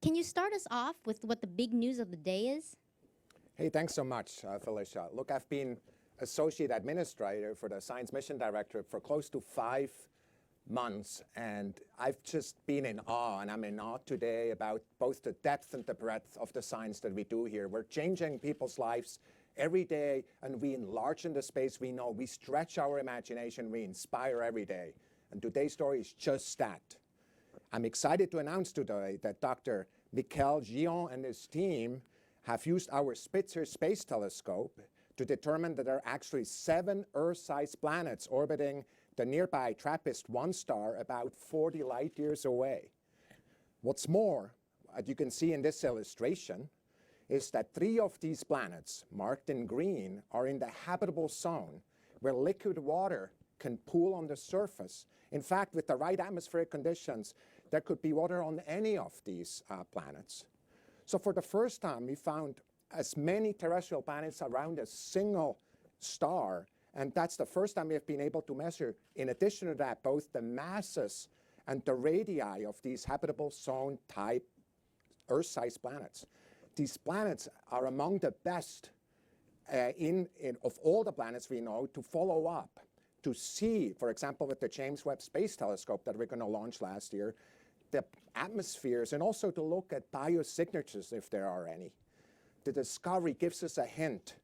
can you start us off with what the big news of the day is? Hey, thanks so much, Felicia. Look, I've been Associate Administrator for the Science Mission Directorate for close to 5 months, and I've just been in awe, and I'm in awe today about both the depth and the breadth of the science that we do here. We're changing people's lives every day, and we enlarge in the space we know. We stretch our imagination, we inspire every day. And today's story is just that. I'm excited to announce today that Dr. Michael Guillon and his team have used our Spitzer space telescope to determine that there are actually 7 Earth-sized planets orbiting the nearby TRAPPIST-1 star about 40 light years away. What's more, as you can see in this illustration, is that 3 of these planets, marked in green, are in the habitable zone where liquid water can pool on the surface. In fact, with the right atmospheric conditions, there could be water on any of these planets. So for the first time, we found as many terrestrial planets around a single star, and that's the first time we have been able to measure, in addition to that, both the masses and the radii of these habitable zone type Earth-sized planets. These planets are among the best of all the planets we know to follow up, to see, for example, with the James Webb Space Telescope that we're going to launch last year, the atmospheres, and also to look at biosignatures if there are any. The discovery gives us a hint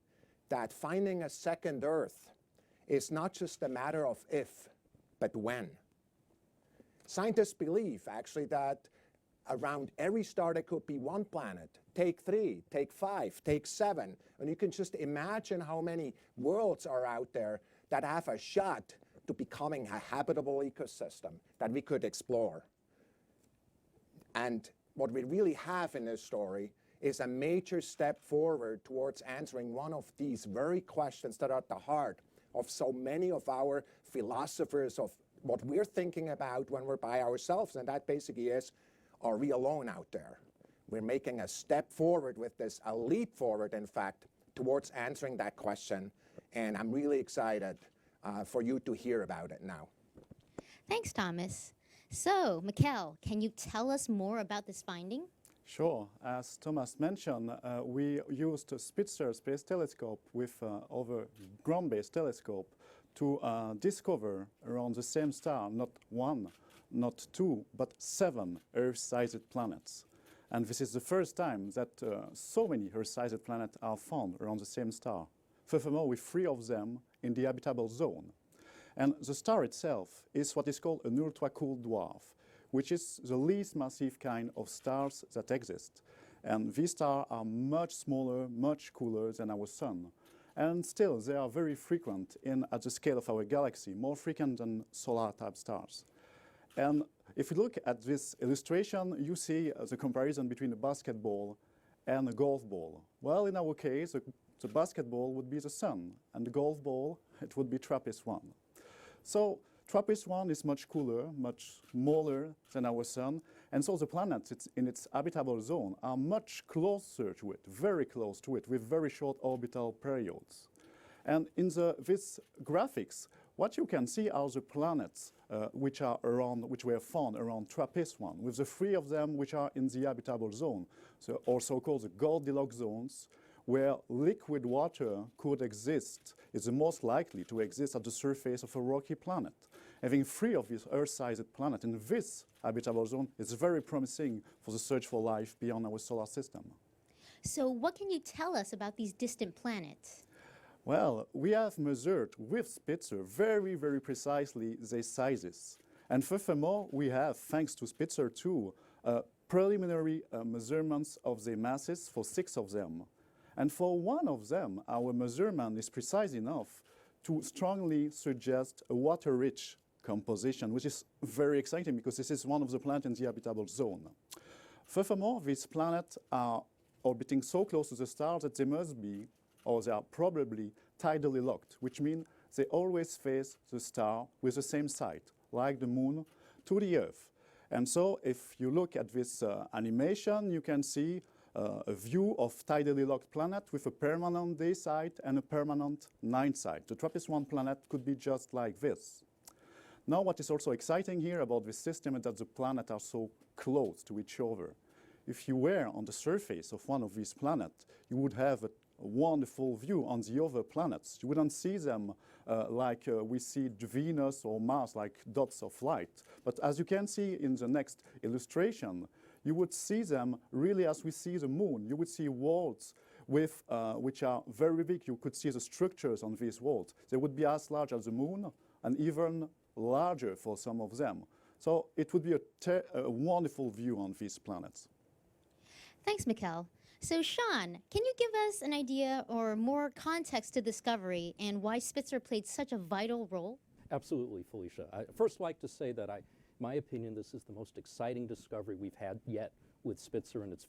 that finding a second Earth is not just a matter of if, but when. Scientists believe, actually, that around every star there could be 1 planet. Take 3, take 5, take 7, and you can just imagine how many worlds are out there that have a shot to becoming a habitable ecosystem that we could explore. And what we really have in this story is a major step forward towards answering one of these very questions that are at the heart of so many of our philosophers, of what we're thinking about when we're by ourselves, and that basically is, are we alone out there? We're making a step forward with this, a leap forward, in fact, towards answering that question, and I'm really excited for you to hear about it now. Thanks, Thomas. So, Michael, can you tell us more about this finding? Sure. As Thomas mentioned, we used a Spitzer space telescope with our ground-based telescope to discover around the same star, not 1, not 2, but 7 Earth-sized planets. And this is the first time that so many Earth-sized planets are found around the same star. Furthermore, with 3 of them in the habitable zone. And the star itself is what is called an ultra-cool dwarf, which is the least massive kind of stars that exist. And these stars are much smaller, much cooler than our Sun. And still, they are very frequent at the scale of our galaxy, more frequent than solar-type stars. And if you look at this illustration, you see the comparison between a basketball and a golf ball. Well, in our case, the basketball would be the Sun, and the golf ball, it would be TRAPPIST-1. So TRAPPIST-1 is much cooler, much smaller than our Sun, and so the planets in its habitable zone are much closer to it, very close to it, with very short orbital periods. And in these graphics, what you can see are the planets which were found around TRAPPIST-1, with the 3 of them which are in the habitable zone, so also called the Goldilocks zones, where liquid water could exist, is the most likely to exist at the surface of a rocky planet. Having 3 of these Earth-sized planets in this habitable zone is very promising for the search for life beyond our solar system. So what can you tell us about these distant planets? Well, we have measured with Spitzer very, very precisely their sizes. And furthermore, we have, thanks to Spitzer too, preliminary measurements of their masses for 6 of them. And for 1 of them, our measurement is precise enough to strongly suggest a water-rich composition, which is very exciting because this is one of the planets in the habitable zone. Furthermore, these planets are orbiting so close to the star that they must be, or they are probably, tidally locked, which means they always face the star with the same side, like the Moon to the Earth. And so if you look at this animation, you can see a view of tidally locked planet with a permanent day side and a permanent night side. The TRAPPIST-1 planet could be just like this. Now, what is also exciting here about this system is that the planets are so close to each other. if you were on the surface of one of these planets, you would have a wonderful view on the other planets. You wouldn't see them like we see Venus or Mars, like dots of light. But as you can see in the next illustration, you would see them really as we see the moon. You would see worlds with, which are very big. You could see the structures on these worlds. They would be as large as the moon and even larger for some of them. So it would be a wonderful view on these planets. Thanks, Mikkel. So, Sean, can you give us an idea or more context to Discovery and why Spitzer played such a vital role? Absolutely, Felicia. I first like to say that, in my opinion, this is the most exciting discovery we've had yet with Spitzer in its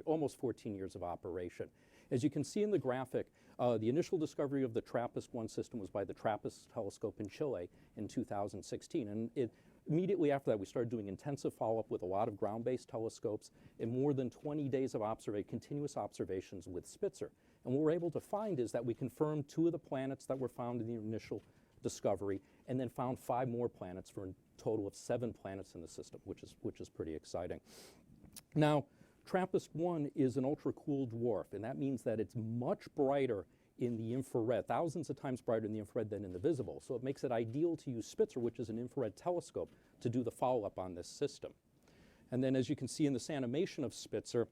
almost 14 years of operation. As you can see in the graphic, the initial discovery of the TRAPPIST-1 system was by the TRAPPIST telescope in Chile in 2016. And immediately after that, we started doing intensive follow-up with a lot of ground-based telescopes and more than 20 days of continuous observations with Spitzer. And what we're able to find is that we confirmed 2 of the planets that were found in the initial discovery, and then found 5 more planets for a total of 7 planets in the system, which is pretty exciting. Now, TRAPPIST-1 is an ultra-cool dwarf, and that means that it's much brighter in the infrared, thousands of times brighter in the infrared than in the visible. So it makes it ideal to use Spitzer, which is an infrared telescope, to do the follow-up on this system. And then as you can see in this animation of Spitzer,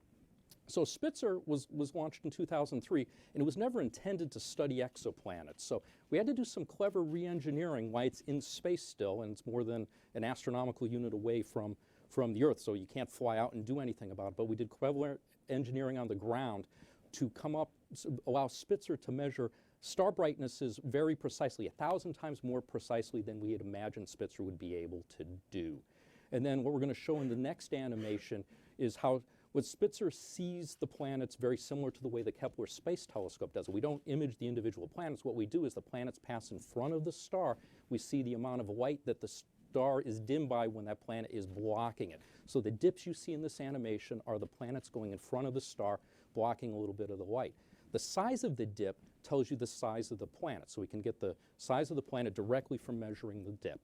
so Spitzer was launched in 2003, and it was never intended to study exoplanets. So we had to do some clever re-engineering why it's in space still, and it's more than an astronomical unit away from the Earth, so you can't fly out and do anything about it. But we did clever engineering on the ground to allow Spitzer to measure star brightnesses very precisely, 1,000 times more precisely than we had imagined Spitzer would be able to do. And then what we're going to show in the next animation is how what Spitzer sees the planets very similar to the way the Kepler Space Telescope does. We don't image the individual planets. What we do is the planets pass in front of the star. We see the amount of light that the star is dimmed by when that planet is blocking it. So the dips you see in this animation are the planets going in front of the star, blocking a little bit of the light. The size of the dip tells you the size of the planet, so we can get the size of the planet directly from measuring the dip.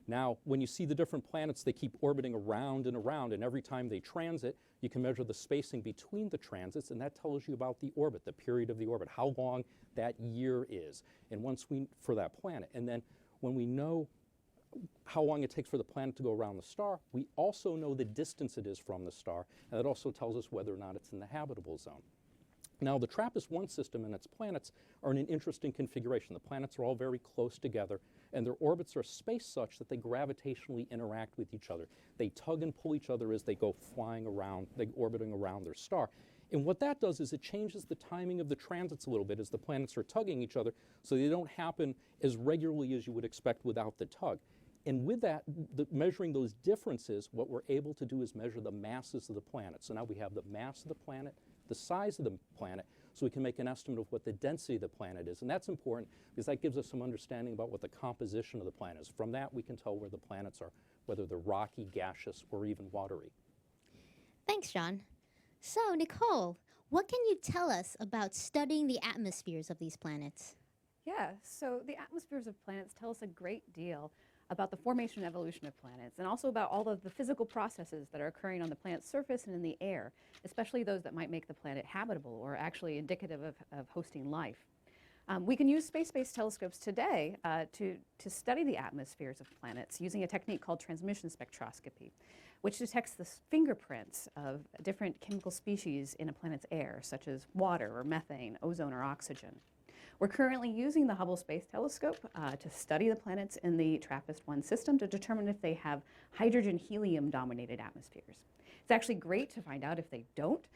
Now, when you see the different planets, they keep orbiting around, and every time they transit, you can measure the spacing between the transits, and that tells you about the orbit, the period of the orbit, how long that year is, and for that planet. And then when we know how long it takes for the planet to go around the star, we also know the distance it is from the star, and that also tells us whether or not it's in the habitable zone. Now, the TRAPPIST-1 system and its planets are in an interesting configuration. The planets are all very close together, and their orbits are spaced such that they gravitationally interact with each other. They tug and pull each other as they go flying around, orbiting around their star. And what that does is it changes the timing of the transits a little bit as the planets are tugging each other, so they don't happen as regularly as you would expect without the tug. And with that, measuring those differences, what we're able to do is measure the masses of the planet. So now we have the mass of the planet, the size of the planet, so we can make an estimate of what the density of the planet is. And that's important because that gives us some understanding about what the composition of the planet is. From that, we can tell where the planets are, whether they're rocky, gaseous, or even watery. Thanks, Sean. So, Nicole, what can you tell us about studying the atmospheres of these planets? Yeah, so the atmospheres of planets tell us a great deal about the formation and evolution of planets, and also about all of the physical processes that are occurring on the planet's surface and in the air, especially those that might make the planet habitable or actually indicative of hosting life. We can use space-based telescopes today to study the atmospheres of planets using a technique called transmission spectroscopy, which detects the fingerprints of different chemical species in a planet's air, such as water or methane, ozone or oxygen. We're currently using the Hubble Space Telescope to study the planets in the TRAPPIST-1 system to determine if they have hydrogen-helium dominated atmospheres. It's actually great to find out if they don't.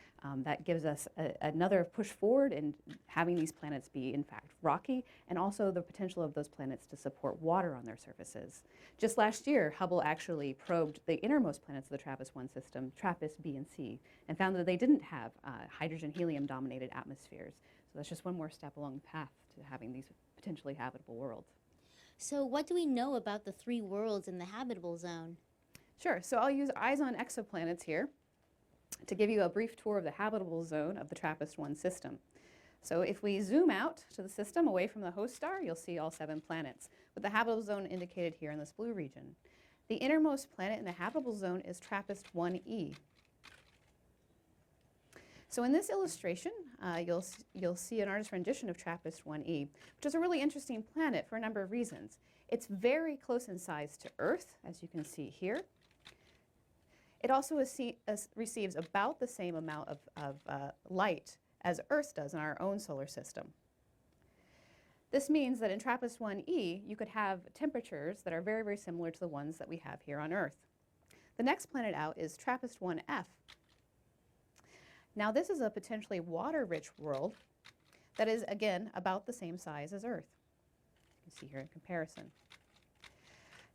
That gives us another push forward in having these planets be, in fact, rocky, and also the potential of those planets to support water on their surfaces. Just last year, Hubble actually probed the innermost planets of the TRAPPIST-1 system, TRAPPIST B and C, and found that they didn't have hydrogen-helium dominated atmospheres. So that's just one more step along the path to having these potentially habitable worlds. So what do we know about the 3 worlds in the habitable zone? Sure, so I'll use Eyes on Exoplanets here to give you a brief tour of the habitable zone of the TRAPPIST-1 system. So if we zoom out to the system away from the host star, you'll see all 7 planets, with the habitable zone indicated here in this blue region. The innermost planet in the habitable zone is TRAPPIST-1e. So in this illustration, you'll see an artist's rendition of TRAPPIST-1e, which is a really interesting planet for a number of reasons. It's very close in size to Earth, as you can see here. It also receives about the same amount of light as Earth does in our own solar system. This means that in TRAPPIST-1e, you could have temperatures that are very, very similar to the ones that we have here on Earth. The next planet out is TRAPPIST-1f. Now this is a potentially water-rich world that is, again, about the same size as Earth. You can see here in comparison.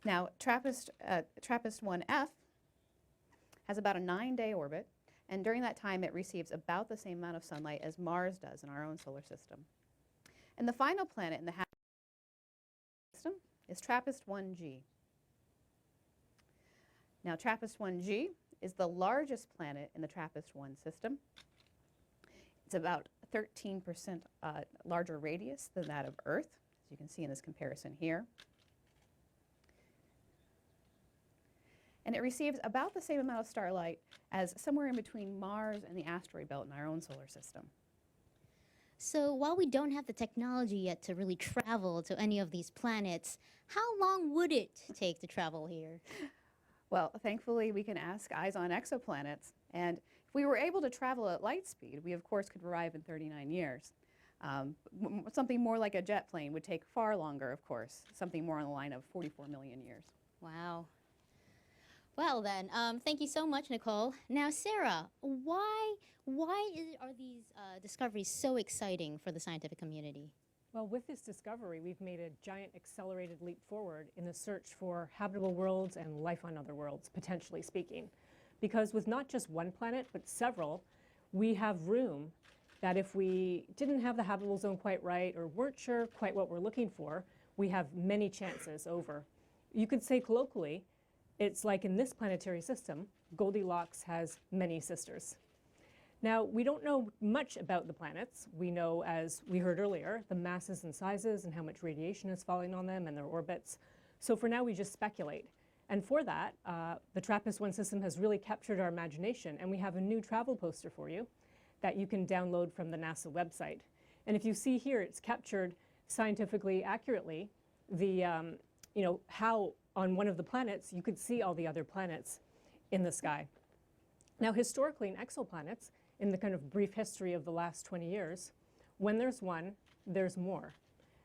Now TRAPPIST-1f has about a 9-day orbit, and during that time it receives about the same amount of sunlight as Mars does in our own solar system. And the final planet in the system is TRAPPIST-1g. Now TRAPPIST-1g is the largest planet in the TRAPPIST-1 system. It's about 13% larger radius than that of Earth, as you can see in this comparison here. And it receives about the same amount of starlight as somewhere in between Mars and the asteroid belt in our own solar system. So while we don't have the technology yet to really travel to any of these planets, how long would it take to travel here? Well, thankfully, we can ask eyes on exoplanets. And if we were able to travel at light speed, we, of course, could arrive in 39 years. Something more like a jet plane would take far longer, of course, something more on the line of 44 million years. Wow. Well then, thank you so much, Nicole. Now, Sarah, why are these discoveries so exciting for the scientific community? Well, with this discovery, we've made a giant accelerated leap forward in the search for habitable worlds and life on other worlds, potentially speaking. Because with not just one planet, but several, we have room that if we didn't have the habitable zone quite right or weren't sure quite what we're looking for, we have many chances over. You could say colloquially, it's like in this planetary system, Goldilocks has many sisters. Now, we don't know much about the planets. We know, as we heard earlier, the masses and sizes and how much radiation is falling on them and their orbits. So for now, we just speculate. And for that, the TRAPPIST-1 system has really captured our imagination, and we have a new travel poster for you that you can download from the NASA website. And if you see here, it's captured scientifically accurately how on one of the planets you could see all the other planets in the sky. Now, historically in exoplanets, in the kind of brief history of the last 20 years, when there's one, there's more.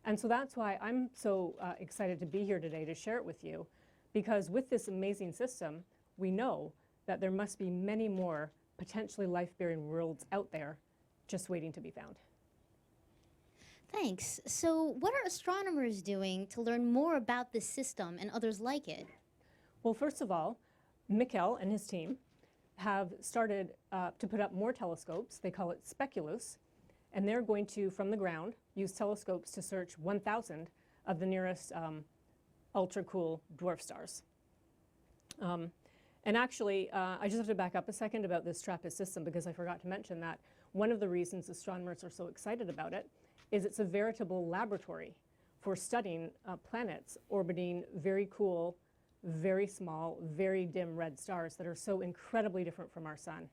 And so that's why I'm so excited to be here today to share it with you, because with this amazing system, we know that there must be many more potentially life-bearing worlds out there just waiting to be found. Thanks. So what are astronomers doing to learn more about this system and others like it? Well, first of all, Mikkel and his team have started to put up more telescopes. They call it Speculoos, and they're going to, from the ground, use telescopes to search 1,000 of the nearest ultra-cool dwarf stars. And actually, I just have to back up a second about this TRAPPIST system, because I forgot to mention that one of the reasons astronomers are so excited about it is it's a veritable laboratory for studying planets orbiting very cool, very small, very dim red stars that are so incredibly different from our sun.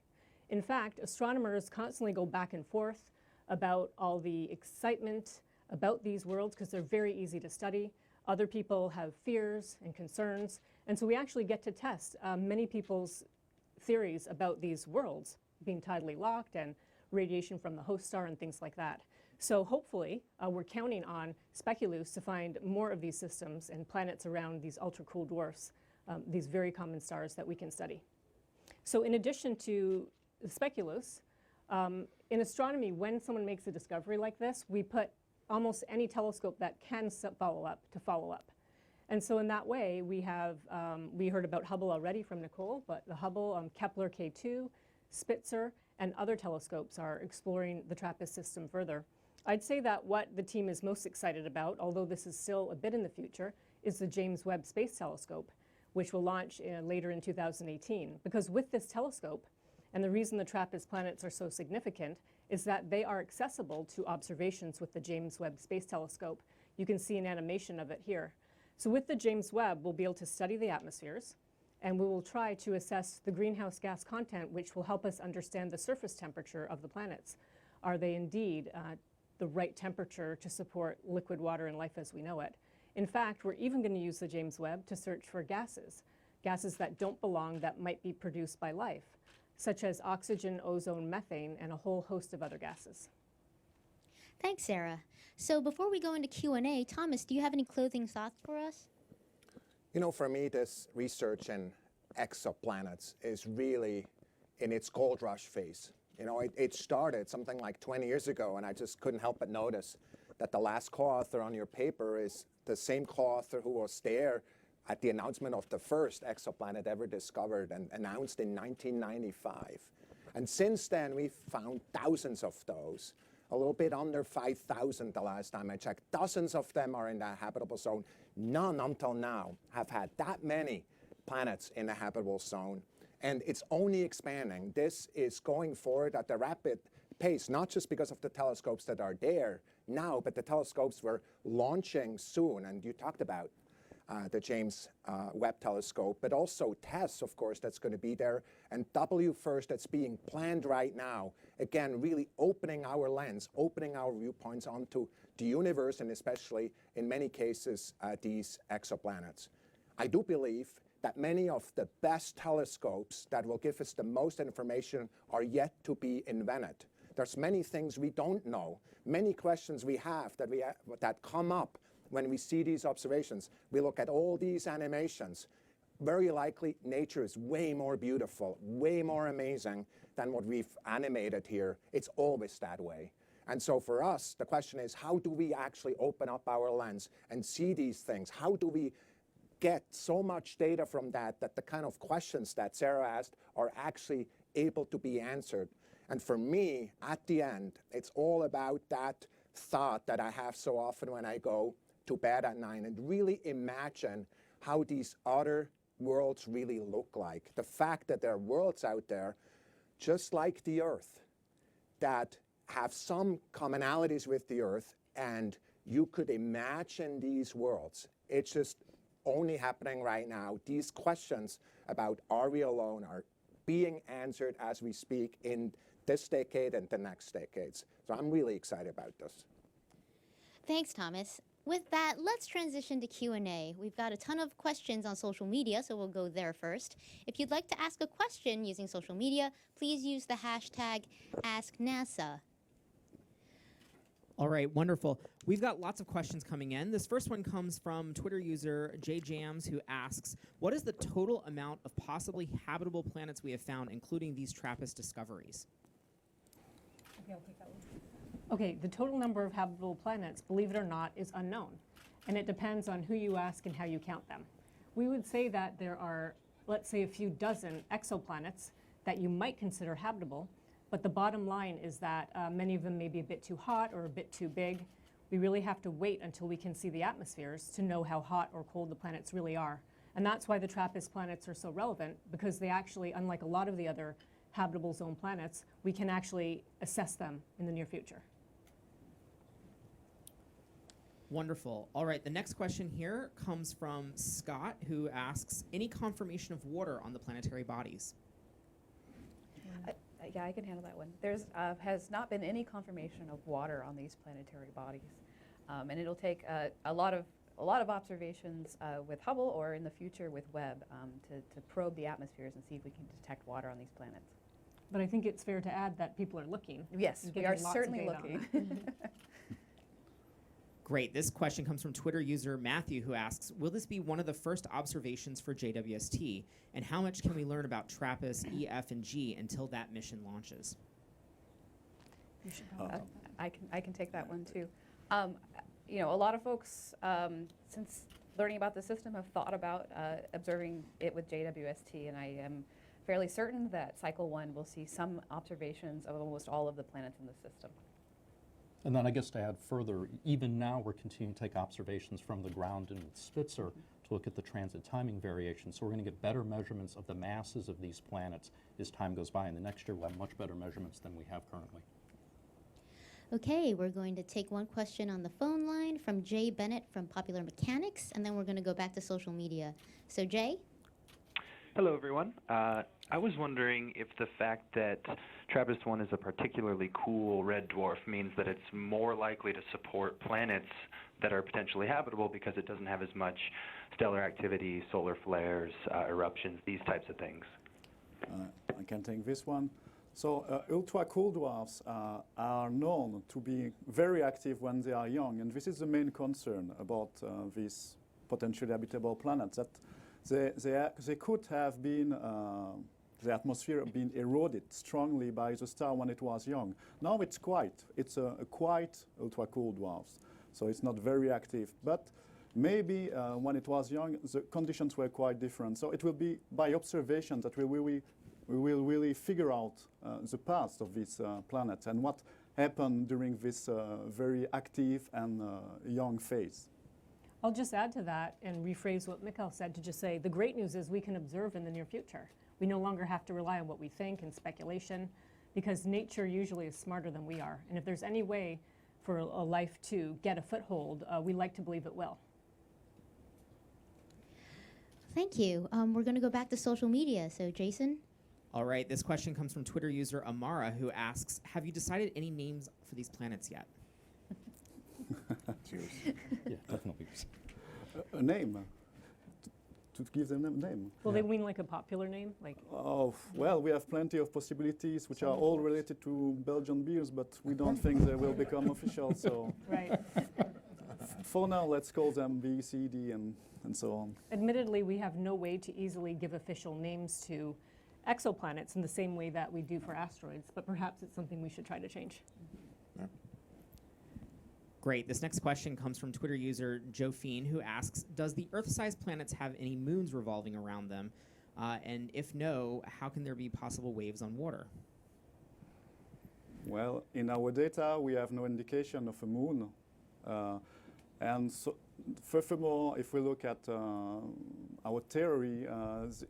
In fact, astronomers constantly go back and forth about all the excitement about these worlds because they're very easy to study. Other people have fears and concerns, and so we actually get to test many people's theories about these worlds being tidally locked and radiation from the host star and things like that. So hopefully, we're counting on Speculoos to find more of these systems and planets around these ultra-cool dwarfs, these very common stars that we can study. So in addition to Speculoos, in astronomy, when someone makes a discovery like this, we put almost any telescope that can follow up to follow up. And so in that way, we have, we heard about Hubble already from Nicole, but the Hubble, Kepler K2, Spitzer, and other telescopes are exploring the TRAPPIST system further. I'd say that what the team is most excited about, although this is still a bit in the future, is the James Webb Space Telescope, which will launch later in 2018. Because with this telescope, and the reason the TRAPPIST planets are so significant, is that they are accessible to observations with the James Webb Space Telescope. You can see an animation of it here. So with the James Webb, we'll be able to study the atmospheres, And we will try to assess the greenhouse gas content, which will help us understand the surface temperature of the planets. Are they indeed the right temperature to support liquid water and life as we know it? In fact, we're even going to use the James Webb to search for gases that don't belong that might be produced by life, such as oxygen, ozone, methane, and a whole host of other gases. Thanks, Sarah. So before we go into Q&A, Thomas, do you have any closing thoughts for us? You know, for me, this research in exoplanets is really in its gold rush phase. You know, it started something like 20 years ago, and I just couldn't help but notice that the last co-author on your paper is the same co-author who was there at the announcement of the first exoplanet ever discovered and announced in 1995. And since then, we've found thousands of those, a little bit under 5,000 the last time I checked. Dozens of them are in the habitable zone. None until now have had that many planets in the habitable zone. And it's only expanding. This is going forward at a rapid pace, not just because of the telescopes that are there now, but the telescopes we're launching soon. And you talked about the James Webb Telescope, but also TESS, of course, that's going to be there, and WFIRST that's being planned right now. Again, really opening our lens, opening our viewpoints onto the universe, and especially, in many cases, these exoplanets. I do believe that many of the best telescopes that will give us the most information are yet to be invented. There's many things we don't know, many questions we have that come up when we see these observations. We look at all these animations. Very likely, nature is way more beautiful, way more amazing than what we've animated here. It's always that way. And so for us, the question is, how do we actually open up our lens and see these things? How do we get so much data from that the kind of questions that Sarah asked are actually able to be answered? And for me, at the end, it's all about that thought that I have so often when I go to bed at night and really imagine how these other worlds really look like. The fact that there are worlds out there, just like the Earth, that have some commonalities with the Earth, and you could imagine these worlds. It's just only happening right now. These questions about are we alone are being answered as we speak in this decade and the next decades. So I'm really excited about this. Thanks, Thomas. With that, let's transition to Q&A. We've got a ton of questions on social media, so we'll go there first. If you'd like to ask a question using social media, please use the hashtag AskNASA. All right, wonderful. We've got lots of questions coming in. This first one comes from Twitter user JJams, who asks, what is the total amount of possibly habitable planets we have found, including these TRAPPIST discoveries? Okay, I'll take that one. Okay, the total number of habitable planets, believe it or not, is unknown. And it depends on who you ask and how you count them. We would say that there are, let's say, a few dozen exoplanets that you might consider habitable. But the bottom line is that many of them may be a bit too hot or a bit too big. We really have to wait until we can see the atmospheres to know how hot or cold the planets really are. And that's why the TRAPPIST planets are so relevant, because they actually, unlike a lot of the other habitable zone planets, we can actually assess them in the near future. Wonderful. All right, the next question here comes from Scott, who asks, any confirmation of water on the planetary bodies? Yeah, I can handle that one. There's has not been any confirmation of water on these planetary bodies, and it'll take a lot of observations with Hubble or in the future with Webb to probe the atmospheres and see if we can detect water on these planets. But I think it's fair to add that people are looking. Yes, we are certainly looking. Great. This question comes from Twitter user Matthew, who asks, will this be one of the first observations for JWST? And how much can we learn about TRAPPIST, E, F, and G until that mission launches? You should I can take that one too. You know, a lot of folks, since learning about the system, have thought about observing it with JWST, and I am fairly certain that cycle 1 will see some observations of almost all of the planets in the system. And then I guess to add further, even now we're continuing to take observations from the ground and with Spitzer to look at the transit timing variation. So we're going to get better measurements of the masses of these planets as time goes by. And the next year we'll have much better measurements than we have currently. Okay, we're going to take one question on the phone line from Jay Bennett from Popular Mechanics, and then we're going to go back to social media. So Jay? Hello, everyone. I was wondering if the fact that TRAPPIST-1 is a particularly cool red dwarf means that it's more likely to support planets that are potentially habitable because it doesn't have as much stellar activity, solar flares, eruptions, these types of things. I can take this one. So ultra-cool dwarfs are known to be very active when they are young, and this is the main concern about these potentially habitable planets, that they could have been, the atmosphere been eroded strongly by the star when it was young. Now it's quiet. It's a quiet ultra-cool dwarfs, so it's not very active. But maybe when it was young, the conditions were quite different. So it will be by observation that we will really figure out the past of this planet and what happened during this very active and young phase. I'll just add to that and rephrase what Mikhail said to just say the great news is we can observe in the near future. We no longer have to rely on what we think and speculation, because nature usually is smarter than we are. And if there's any way for a life to get a foothold, we like to believe it will. Thank you. We're going to go back to social media. So, Jason? All right, this question comes from Twitter user Amara, who asks, have you decided any names for these planets yet? Yeah, definitely. A name. To give them a name. Will they mean like a popular name? Like Oh, well, we have plenty of possibilities which are all related to Belgian beers, but we don't think they will become official. So right. for now, let's call them B, C, D, and so on. Admittedly, we have no way to easily give official names to exoplanets in the same way that we do for asteroids, but perhaps it's something we should try to change. Great. This next question comes from Twitter user Joe Fiend, who asks, does the Earth-sized planets have any moons revolving around them? And if no, how can there be possible waves on water? Well, in our data, we have no indication of a moon. And so, furthermore, if we look at our theory,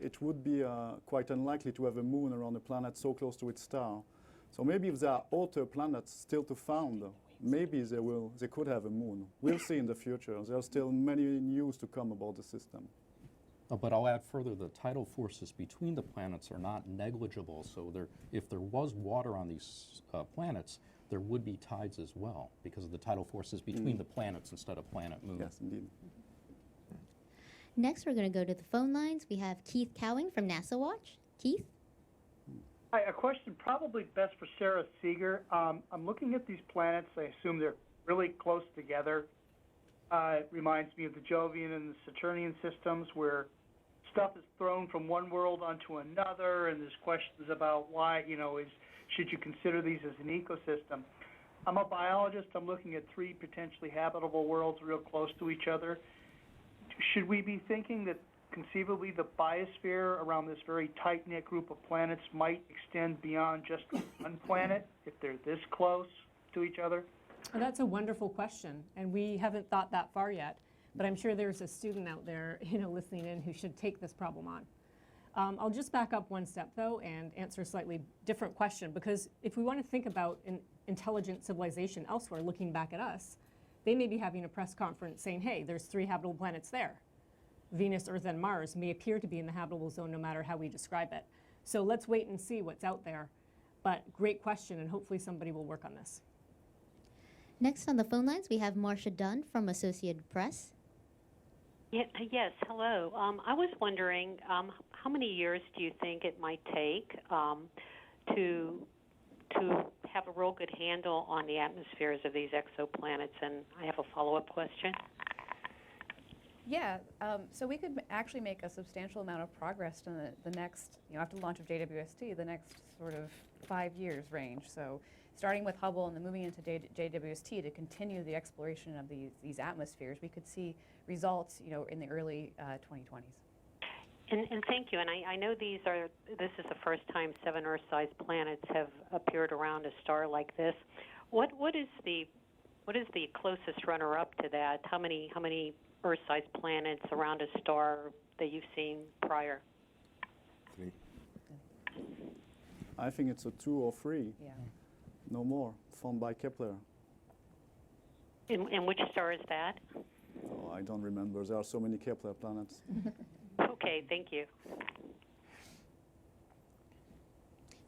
it would be quite unlikely to have a moon around a planet so close to its star. So maybe if there are outer planets still to found, maybe they could have a moon. We'll see in the future. There are still many news to come about the system. But I'll add further, the tidal forces between the planets are not negligible. So if there was water on these planets, there would be tides as well because of the tidal forces between the planets instead of planet-moon. Yes, indeed. Next, we're going to go to the phone lines. We have Keith Cowing from NASA Watch. Keith? Hi, a question probably best for Sarah Seeger. I'm looking at these planets. I assume they're really close together. It reminds me of the Jovian and the Saturnian systems where stuff is thrown from one world onto another, and there's questions about why, should you consider these as an ecosystem? I'm a biologist. I'm looking at 3 potentially habitable worlds real close to each other. Should we be thinking that conceivably the biosphere around this very tight-knit group of planets might extend beyond just one planet if they're this close to each other? Well, that's a wonderful question, and we haven't thought that far yet. But I'm sure there's a student out there, listening in who should take this problem on. I'll just back up one step, though, and answer a slightly different question, because if we want to think about an intelligent civilization elsewhere looking back at us, they may be having a press conference saying, hey, there's 3 habitable planets there. Venus, Earth, and Mars may appear to be in the habitable zone no matter how we describe it. So let's wait and see what's out there. But great question, and hopefully somebody will work on this. Next on the phone lines, we have Marcia Dunn from Associated Press. Yes, hello. I was wondering, how many years do you think it might take to have a real good handle on the atmospheres of these exoplanets? And I have a follow-up question. Yeah, so we could actually make a substantial amount of progress in the next, after the launch of JWST, the next sort of 5 years range. So starting with Hubble and then moving into JWST to continue the exploration of these atmospheres, we could see results, in the early 2020s. And thank you. And I know this is the first time 7 Earth-sized planets have appeared around a star like this. What is the closest runner-up to that? How many Earth-sized planets around a star that you've seen prior? 3. I think it's a 2 or 3. Yeah. No more, found by Kepler. And which star is that? Oh, I don't remember. There are so many Kepler planets. Okay, thank you.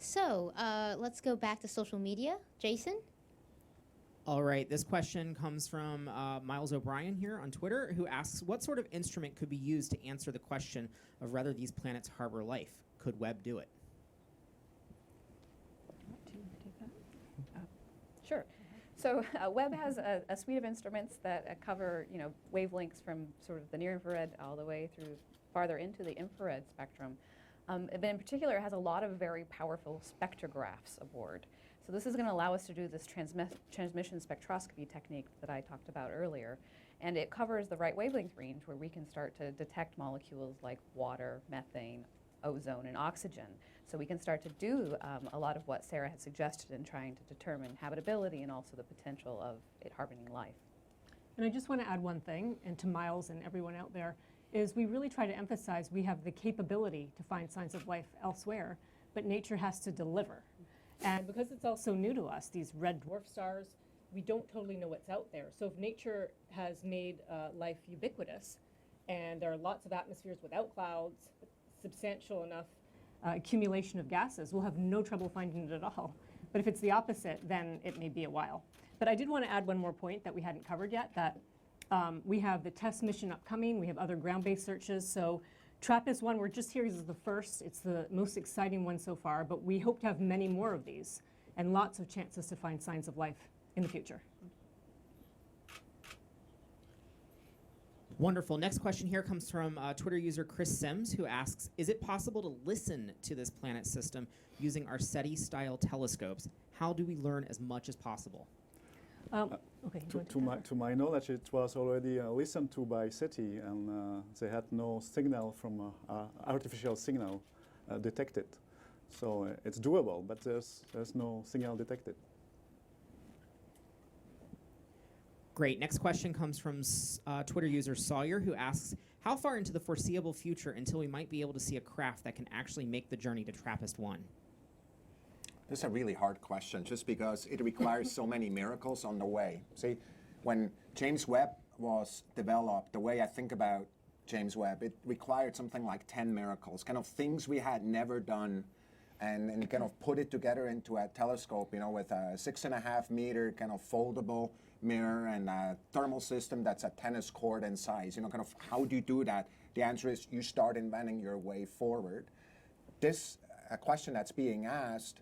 So let's go back to social media. Jason? All right, this question comes from Miles O'Brien here on Twitter, who asks, what sort of instrument could be used to answer the question of whether these planets harbor life? Could Webb do it? Sure. So Webb has a suite of instruments that cover, wavelengths from sort of the near infrared all the way through farther into the infrared spectrum. But in particular, it has a lot of very powerful spectrographs aboard. So this is going to allow us to do this transmission spectroscopy technique that I talked about earlier. And it covers the right wavelength range where we can start to detect molecules like water, methane, ozone, and oxygen. So we can start to do a lot of what Sarah had suggested in trying to determine habitability and also the potential of it harboring life. And I just want to add one thing, and to Miles and everyone out there, is we really try to emphasize we have the capability to find signs of life elsewhere, but nature has to deliver. And because it's all so new to us, these red dwarf stars, we don't totally know what's out there. So if nature has made life ubiquitous, and there are lots of atmospheres without clouds, substantial enough accumulation of gases, we'll have no trouble finding it at all. But if it's the opposite, then it may be a while. But I did want to add one more point that we hadn't covered yet, that we have the TESS mission upcoming, we have other ground-based searches. So TRAPPIST-1, we're just here as the first. It's the most exciting one so far, but we hope to have many more of these and lots of chances to find signs of life in the future. Wonderful. Next question here comes from Twitter user Chris Sims, who asks, is it possible to listen to this planet system using our SETI-style telescopes? How do we learn as much as possible? Okay. To my knowledge, it was already listened to by SETI, and they had no signal from artificial signal detected. So it's doable, but there's no signal detected. Great. Next question comes from Twitter user Sawyer, who asks, how far into the foreseeable future until we might be able to see a craft that can actually make the journey to TRAPPIST-1? This is a really hard question, just because it requires so many miracles on the way. See, when James Webb was developed, the way I think about James Webb, it required something like 10 miracles, kind of things we had never done, and kind of put it together into a telescope, with a 6.5 meter kind of foldable mirror and a thermal system that's a tennis court in size. Kind of how do you do that? The answer is you start inventing your way forward. This a question that's being asked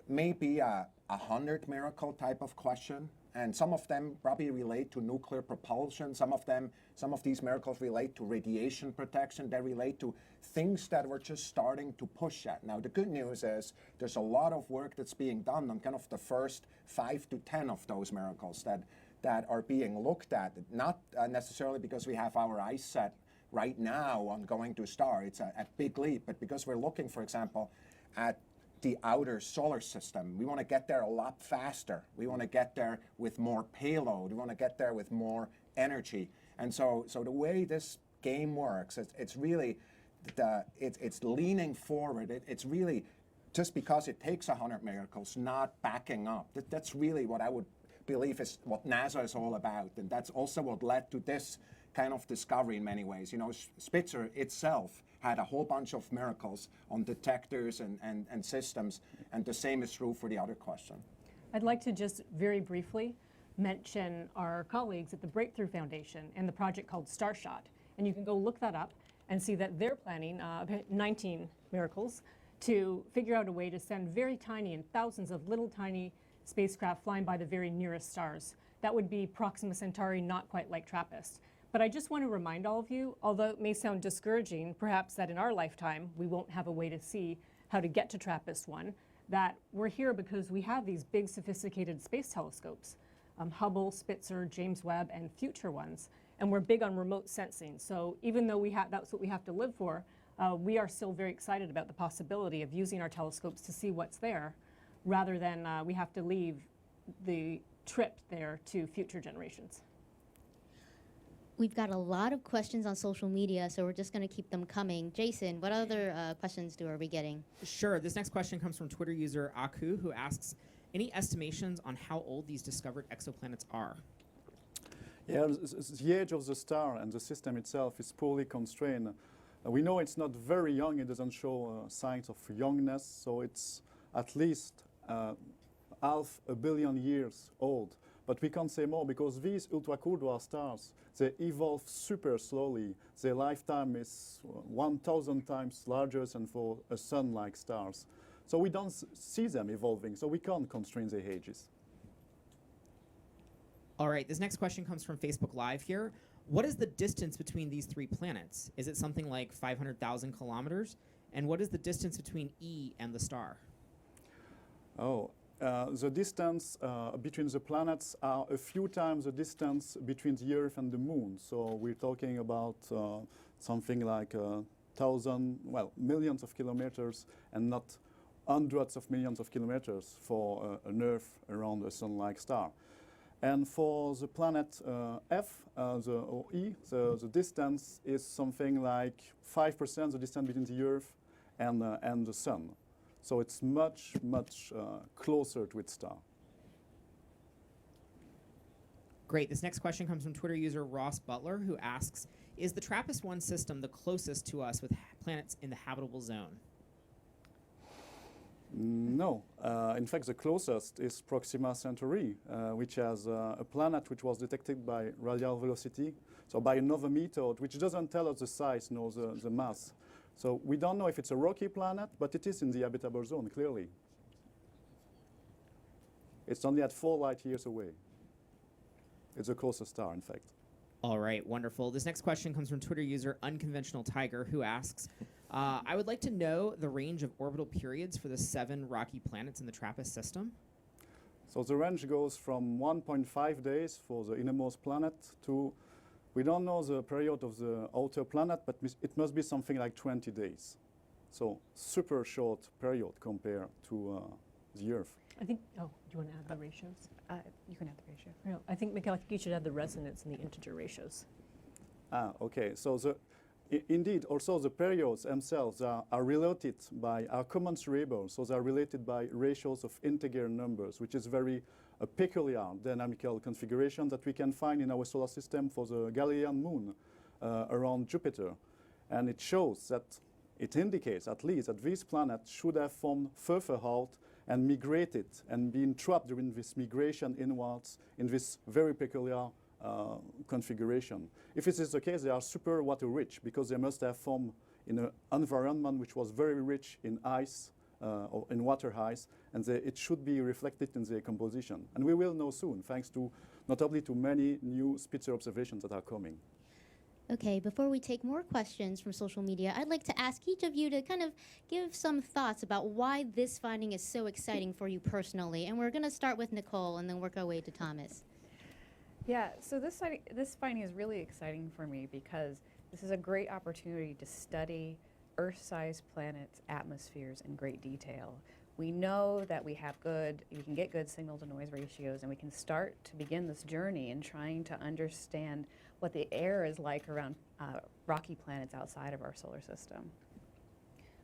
may be a 100 miracle type of question, and some of them probably relate to nuclear propulsion. Some of these miracles relate to radiation protection. They relate to things that we're just starting to push at. Now, the good news is there's a lot of work that's being done on kind of the first 5 to 10 of those miracles that are being looked at, not necessarily because we have our eyes set right now on going to a star. It's a big leap, but because we're looking, for example, at the outer solar system. We want to get there a lot faster. We want to get there with more payload. We want to get there with more energy. And so the way this game works, it's really, it's leaning forward. It's really, just because it takes 100 miracles, not backing up. That's really what I would believe is what NASA is all about. And that's also what led to this kind of discovery in many ways. Spitzer itself had a whole bunch of miracles on detectors and systems, and the same is true for the other question. I'd like to just very briefly mention our colleagues at the Breakthrough Foundation and the project called Starshot. And you can go look that up and see that they're planning 19 miracles to figure out a way to send very tiny and thousands of little tiny spacecraft flying by the very nearest stars. That would be Proxima Centauri, not quite like TRAPPIST. But I just want to remind all of you, although it may sound discouraging, perhaps that in our lifetime we won't have a way to see how to get to TRAPPIST-1, that we're here because we have these big sophisticated space telescopes, Hubble, Spitzer, James Webb, and future ones. And we're big on remote sensing. So even though that's what we have to live for, we are still very excited about the possibility of using our telescopes to see what's there, rather than we have to leave the trip there to future generations. We've got a lot of questions on social media, so we're just going to keep them coming. Jason, what other questions are we getting? Sure. This next question comes from Twitter user Aku, who asks, any estimations on how old these discovered exoplanets are? Yeah, the age of the star and the system itself is poorly constrained. We know it's not very young. It doesn't show signs of youngness, so it's at least half a billion years old. But we can't say more because these ultra-cool dwarf stars, they evolve super slowly. Their lifetime is 1,000 times larger than for a sun-like stars. So we don't see them evolving, so we can't constrain their ages. All right, this next question comes from Facebook Live here. What is the distance between these three planets? Is it something like 500,000 kilometers? And what is the distance between E and the star? The distance between the planets are a few times the distance between the Earth and the Moon. So we're talking about something like millions of kilometers and not hundreds of millions of kilometers for an Earth around a sun-like star. And for the planet F, or E, the distance is something like 5% the distance between the Earth and the Sun. So it's much, much closer to its star. Great. This next question comes from Twitter user Ross Butler, who asks, is the TRAPPIST-1 system the closest to us with planets in the habitable zone? No. In fact, the closest is Proxima Centauri, which has a planet which was detected by radial velocity, so by another method, which doesn't tell us the size nor the mass. So we don't know if it's a rocky planet, but it is in the habitable zone, clearly. It's only at 4 light years away. It's the closest star, in fact. All right, wonderful. This next question comes from Twitter user Unconventional Tiger, who asks, I would like to know the range of orbital periods for the 7 rocky planets in the TRAPPIST system. So the range goes from 1.5 days for the innermost planet to, we don't know the period of the outer planet, but it must be something like 20 days. So super short period compared to the Earth. I think, do you want to add the ratios? You can add the ratio. No, I think, Mikhail, I think you should add the resonance and the integer ratios. Okay. So indeed, also the periods themselves are related by our common variable. So they are related by ratios of integer numbers, which is very peculiar dynamical configuration that we can find in our solar system for the Galilean moon around Jupiter. And it shows that, it indicates at least that these planets should have formed further out and migrated and been trapped during this migration inwards in this very peculiar configuration. If this is the case, they are super water rich because they must have formed in an environment which was very rich in ice or in water ice, and it should be reflected in their composition. And we will know soon, thanks to notably to many new Spitzer observations that are coming. Okay, before we take more questions from social media, I'd like to ask each of you to kind of give some thoughts about why this finding is so exciting for you personally. And we're going to start with Nicole and then work our way to Thomas. Yeah, so this finding is really exciting for me because this is a great opportunity to study Earth-sized planets' atmospheres in great detail. We know that we can get good signal-to-noise ratios, and we can start to begin this journey in trying to understand what the air is like around rocky planets outside of our solar system.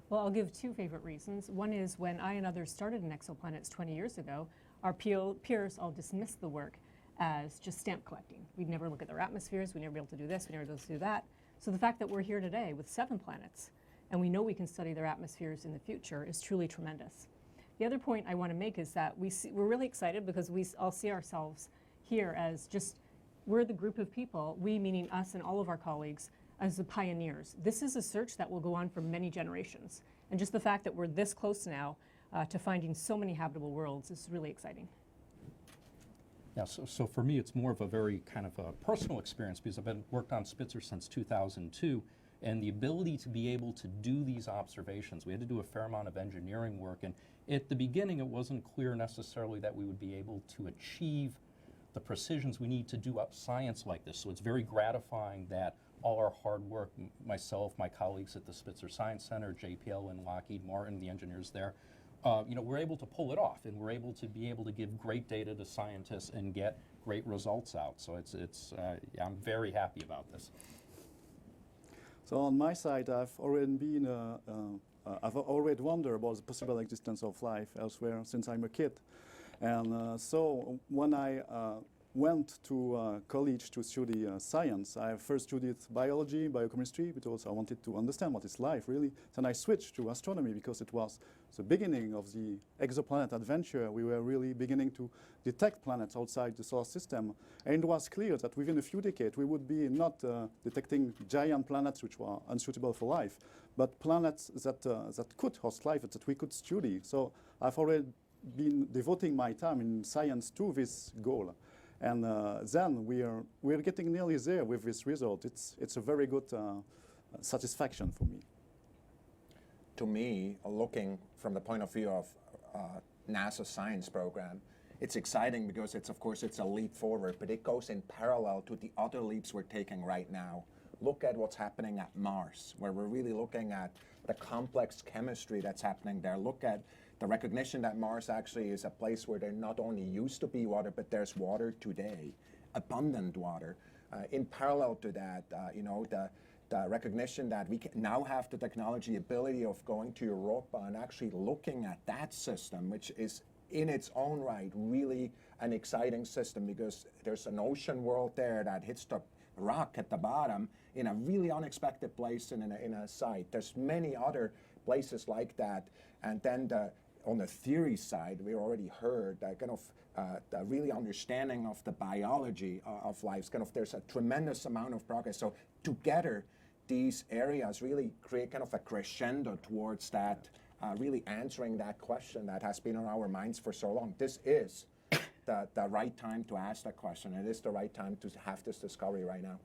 Well, I'll give 2 favorite reasons. One is when I and others started in Exoplanets 20 years ago, our peers all dismissed the work as just stamp collecting. We'd never look at their atmospheres, we'd never be able to do this, we'd never be able to do that. So the fact that we're here today with 7 planets, and we know we can study their atmospheres in the future, is truly tremendous. The other point I want to make is that we're really excited because we all see ourselves here as we're the group of people, we meaning us and all of our colleagues, as the pioneers. This is a search that will go on for many generations. And just the fact that we're this close now to finding so many habitable worlds is really exciting. Yeah, so for me, it's more of a very kind of a personal experience because I've worked on Spitzer since 2002, and the ability to be able to do these observations, we had to do a fair amount of engineering work, and at the beginning, it wasn't clear necessarily that we would be able to achieve the precisions we need to do science like this. So it's very gratifying that all our hard work, myself, my colleagues at the Spitzer Science Center, JPL and Lockheed Martin, the engineers there, we're able to pull it off, and we're able to give great data to scientists and get great results out. So I'm very happy about this. So on my side, I've already wondered about the possible existence of life elsewhere since I'm a kid. And so when went to college to study science. I first studied biology, biochemistry, because I wanted to understand what is life, really. Then I switched to astronomy because it was the beginning of the exoplanet adventure. We were really beginning to detect planets outside the solar system. And it was clear that within a few decades, we would be not detecting giant planets which were unsuitable for life, but planets that could host life, that we could study. So I've already been devoting my time in science to this goal. And then we're getting nearly there with this result. It's a very good satisfaction for me. To me, looking from the point of view of NASA science program, it's exciting because of course it's a leap forward, but it goes in parallel to the other leaps we're taking right now. Look at what's happening at Mars, where we're really looking at the complex chemistry that's happening there. Look at the recognition that Mars actually is a place where there not only used to be water, but there's water today, abundant water. In parallel to that, the recognition that we can now have the technology ability of going to Europa and actually looking at that system, which is in its own right really an exciting system, because there's an ocean world there that hits the rock at the bottom in a really unexpected place in a site. There's many other places like that. And then on the theory side, we already heard that the really understanding of the biology of life. There's a tremendous amount of progress. So together, these areas really create kind of a crescendo towards that, really answering that question that has been on our minds for so long. This is the right time to ask that question. It is the right time to have this discovery right now.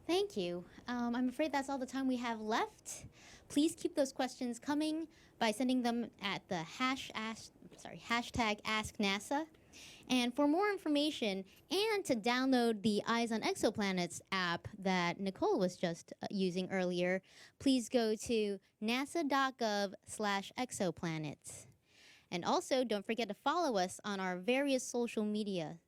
Thank you. I'm afraid that's all the time we have left. Please keep those questions coming by sending them at the hashtag AskNASA. And for more information and to download the Eyes on Exoplanets app that Nicole was just using earlier, please go to nasa.gov/exoplanets. And also, don't forget to follow us on our various social media